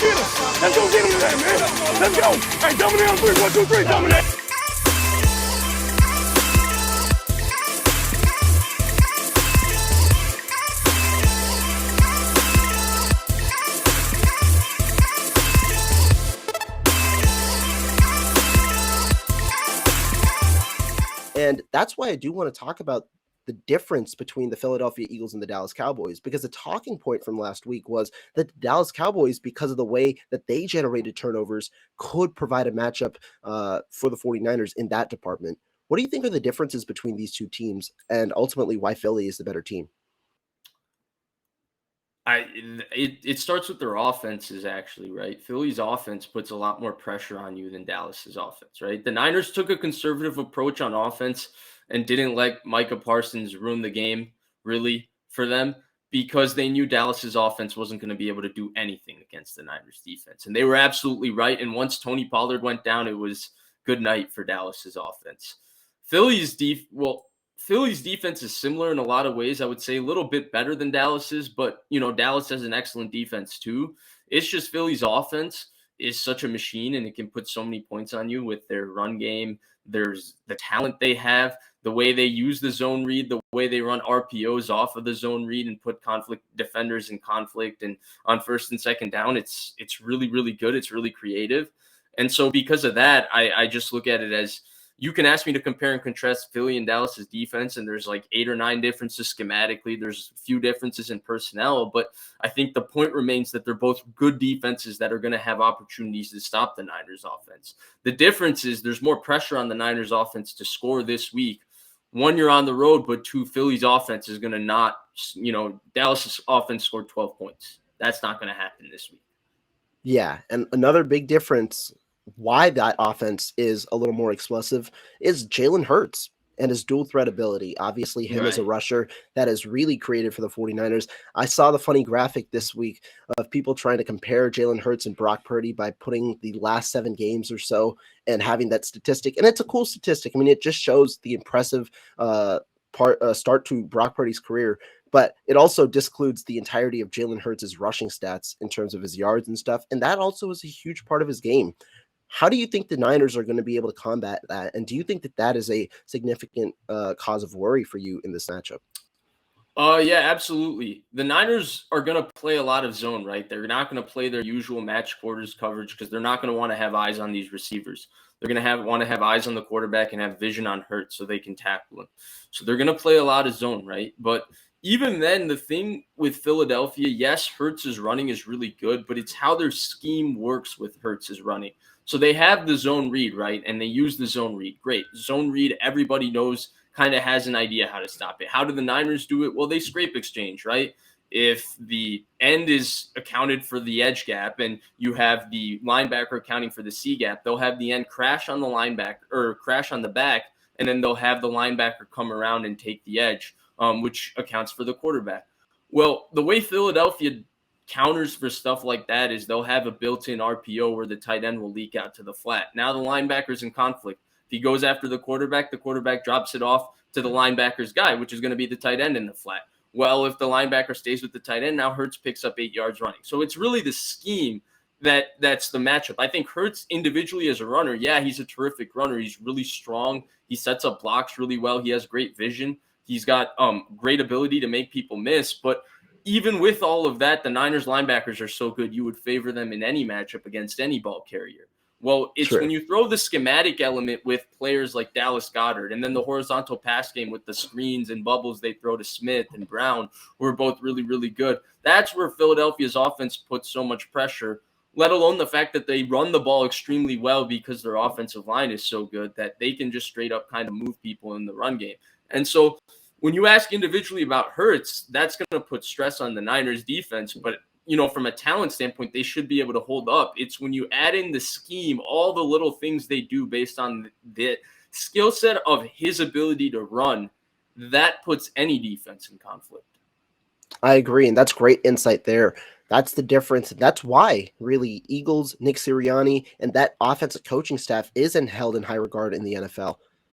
get him. Let's go get him today, man. Let's go. Hey, dominate on 3. 1, 2, 3, dominate. And that's why I do want to talk about the difference between the Philadelphia Eagles and the Dallas Cowboys, because the talking point from last week was that the Dallas Cowboys, because of the way that they generated turnovers, could provide a matchup for the 49ers in that department. What do you think are the differences between these two teams, and ultimately why Philly is the better team? It starts with their offenses, actually, right? Philly's offense puts a lot more pressure on you than Dallas's offense, right? The Niners took a conservative approach on offense and didn't let Micah Parsons ruin the game, really, for them, because they knew Dallas's offense wasn't going to be able to do anything against the Niners defense. And they were absolutely right. And once Tony Pollard went down, it was good night for Dallas's offense. Philly's defense is similar in a lot of ways. I would say a little bit better than Dallas's, but Dallas has an excellent defense too. It's just Philly's offense is such a machine, and it can put so many points on you with their run game. There's the talent they have, the way they use the zone read, the way they run RPOs off of the zone read and put conflict defenders in conflict, and on first and second down, it's really, really good. It's really creative. And so because of that, I just look at it as, you can ask me to compare and contrast Philly and Dallas's defense, and there's like 8 or 9 differences schematically. There's a few differences in personnel, but I think the point remains that they're both good defenses that are going to have opportunities to stop the Niners offense. The difference is there's more pressure on the Niners offense to score this week. 1, you're on the road, but 2, Philly's offense is going to not, Dallas's offense scored 12 points. That's not going to happen this week. Yeah, and another big difference why that offense is a little more explosive is Jalen Hurts and his dual threat ability. Obviously, him as a rusher, that is really created for the 49ers. I saw the funny graphic this week of people trying to compare Jalen Hurts and Brock Purdy by putting the last 7 games or so and having that statistic. And it's a cool statistic. I mean, it just shows the impressive start to Brock Purdy's career, but it also discludes the entirety of Jalen Hurts' rushing stats in terms of his yards and stuff. And that also is a huge part of his game. How do you think the Niners are going to be able to combat that? And do you think that that is a significant cause of worry for you in this matchup? Yeah, absolutely. The Niners are going to play a lot of zone, right? They're not going to play their usual match quarters coverage because they're not going to want to have eyes on these receivers. They're going to want to have eyes on the quarterback and have vision on Hurts so they can tackle him. So they're going to play a lot of zone, right? But even then, the thing with Philadelphia, yes, Hurts' running is really good, but it's how their scheme works with Hurts' running. So they have the zone read, right? And they use the zone read. Great. Zone read, everybody knows, kind of has an idea how to stop it. How do the Niners do it? Well, they scrape exchange, right? If the end is accounted for the edge gap and you have the linebacker accounting for the C gap, they'll have the end crash on the linebacker or crash on the back, and then they'll have the linebacker come around and take the edge, which accounts for the quarterback. Well, the way Philadelphia counters for stuff like that is they'll have a built-in RPO where the tight end will leak out to the flat. Now the linebacker's in conflict. If he goes after the quarterback drops it off to the linebacker's guy, which is going to be the tight end in the flat. Well, if the linebacker stays with the tight end, now Hurts picks up 8 yards running. So it's really the scheme that's the matchup. I think Hurts individually as a runner, yeah, he's a terrific runner. He's really strong. He sets up blocks really well. He has great vision. He's got great ability to make people miss, but even with all of that, the Niners linebackers are so good, you would favor them in any matchup against any ball carrier. Well, it's when you throw the schematic element with players like Dallas Goedert and then the horizontal pass game with the screens and bubbles they throw to Smith and Brown, who are both really, really good. That's where Philadelphia's offense puts so much pressure, let alone the fact that they run the ball extremely well because their offensive line is so good that they can just straight up kind of move people in the run game. And so when you ask individually about Hurts, that's going to put stress on the Niners defense. But, from a talent standpoint, they should be able to hold up. It's when you add in the scheme, all the little things they do based on the skill set of his ability to run, that puts any defense in conflict. I agree. And that's great insight there. That's the difference. That's why, really, Eagles, Nick Sirianni, and that offensive coaching staff isn't held in high regard in the NFL.